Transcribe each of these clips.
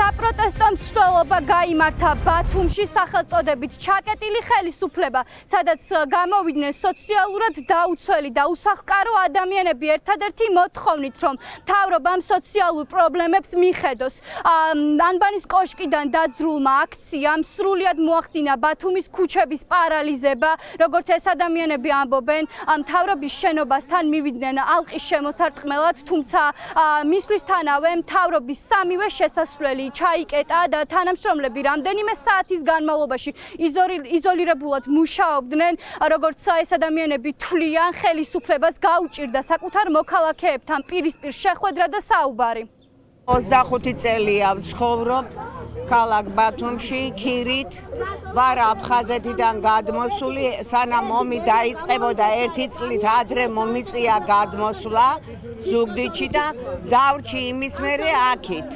საპროტესტო მცდელობა გაიმართა ბათუმში სახელწოდებით ჩაკეტილი ხელისუფლება, სადაც გამოვიდნენ სოციალურად დაუცველი და უსახლკარო ადამიანები ერთადერთი მოთხოვნით, რომ მთავრობამ სოციალურ პრობლემებს მიხედოს. ანბანის კოშკიდან დაძრულმა აქციამ სრულიად მოახდინა ბათუმის ქუჩების პარალიზება, როგორც ეს ადამიანები ამბობენ, მთავრობის შენობასთან მივიდნენ ალყის შემოსარტყმელად, თუმცა მისვლისთანავე მთავრობის სამივე შესასვლელი ჩაიკეტა და თანამშრომლები რამდენიმე საათის განმავლობაში იზოლირებულად მუშაობდნენ, როგორც ეს ადამიანები თვლიან, ხელისუფლებას გაუჭირდა საკუთარ მოქალაქეებთან პირისპირ შეხვედრა და საუბარი. 25 წელია ვცხოვრობ ქალაქ ბათუმში, ქირით, ვარ აფხაზეთიდან გადმოსული, სანამ ომი დაიწყებოდა 1 წლით ადრე მომიწია გადმოსვლა ზუგდიდში და დავრჩი იმის მერე აქით.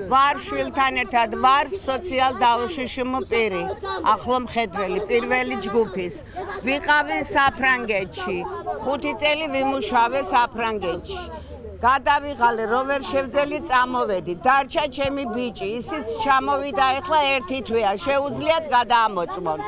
ვარ შვილთან ერთად, ვარ სოციალ დაუშიშმო პირი, ახლო მხედველი, პირველი ჯგუფის. ვიყავი საფრანგეთში, 5 წელი ვიმუშავე საფრანგეთში. გადავიღალე რო ვერ შევძელი წამოვედი, დარჩა ჩემი ბიჭი, ისიც ჩამოვიდა, ეხლა 1 თვეა, შეუძლიათ გადაამოწმონ.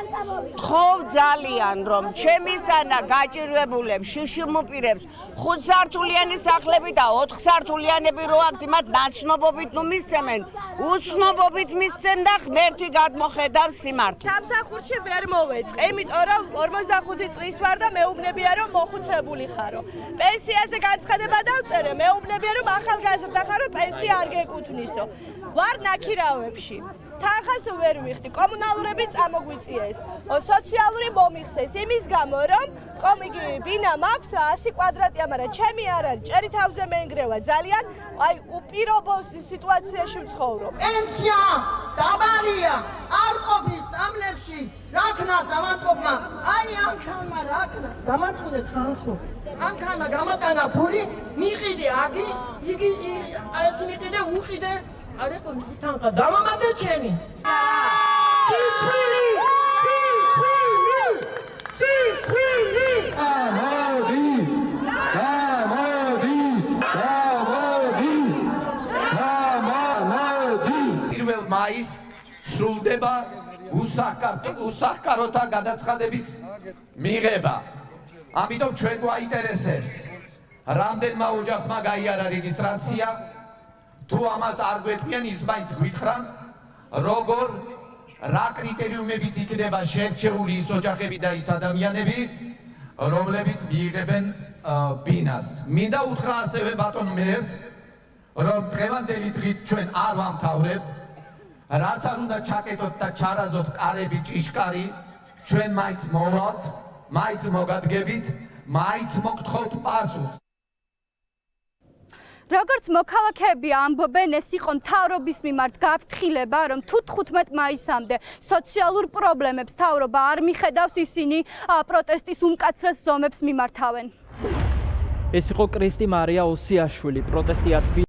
თხოვ ძალიან, რომ ჩემისთანა გაჭირვებულებს, შიშიმუპირებს 5 სართულიანი სახლები და 4 სართულიანები რო აქვთ, მათ ნაცნობობით ნუ მისცემენ, უცნობობით მისცემ და ღმერთი გადმოხედავს სიმართლეს. სამსახურში ვერ მოვეწყე, იმიტომ რომ 45 წლის ვარ და მეუბნებია რომ მოხუცებული ხარო. პენსიაზე განცხადება დავწერე, მეუბნებია რომ ახალგაზრდა ხარო, პენსია არ გეკუთვნისო. ვარ ნაქირავებში. თანხას ვერ ვიხდი, კომუნალურები წამოგვიწიეს, სოციალური მომიხსეს იმის გამო, რომ ბინა მაქვს 100 კვადრატია, მაგრამ ჩემი არ არის, ჭერი თავზე მეენგრევა, ძალიან უპირობო სიტუაციაში ვცხოვრობ. პენსია დაბალია, არ ყოფის წამლებში, რა ქნას დამატყოფმა, ამ ქალმა რა ქნა, დამატყუდეთ ხალხო. ამ ქალმა გამატანა ფული, მიყიდე აგი, იგი ეს მიყიდე, უყიდე. არ იყო მისი თანხა, დამამატე ჩემი. პირველ მაისს სრულდება უსახლკაროთა გადაცხადების მიღება. ამიტომ ჩვენ გვაინტერესებს, რამდენმა ოჯახმა გაიარა რეგისტრაცია, თუ ამას არ გვეტყვიან, ის მაინც გვითხრან, როგორ, რა კრიტერიუმებით იქნება შერჩეული ის ოჯახები და ის ადამიანები, რომლებიც მიიღებენ ბინას. მინდა უთხრა ასევე ბატონ მერს, რომ დღევანდელი დღით ჩვენ არ ვამთავრებთ, რაც არ უნდა ჩაკეტოთ და ჩარაზოთ კარები, ჭიშკარი, ჩვენ მაინც მოვალთ, მაინც მოგადგებით, მაინც მოგთხოვთ პასუხს. როგორც მოქალაქეები ამბობენ, ეს იყო მთავრობის მიმართ გაფრთხილება, რომ თუ 15 მაისამდე სოციალურ პრობლემებს მთავრობა არ მიხედავს, ისინი პროტესტის უმკაცრეს ზომებს მიმართავენ. ეს იყო კრისტი მარია ოსიაშვილი, პროტესტი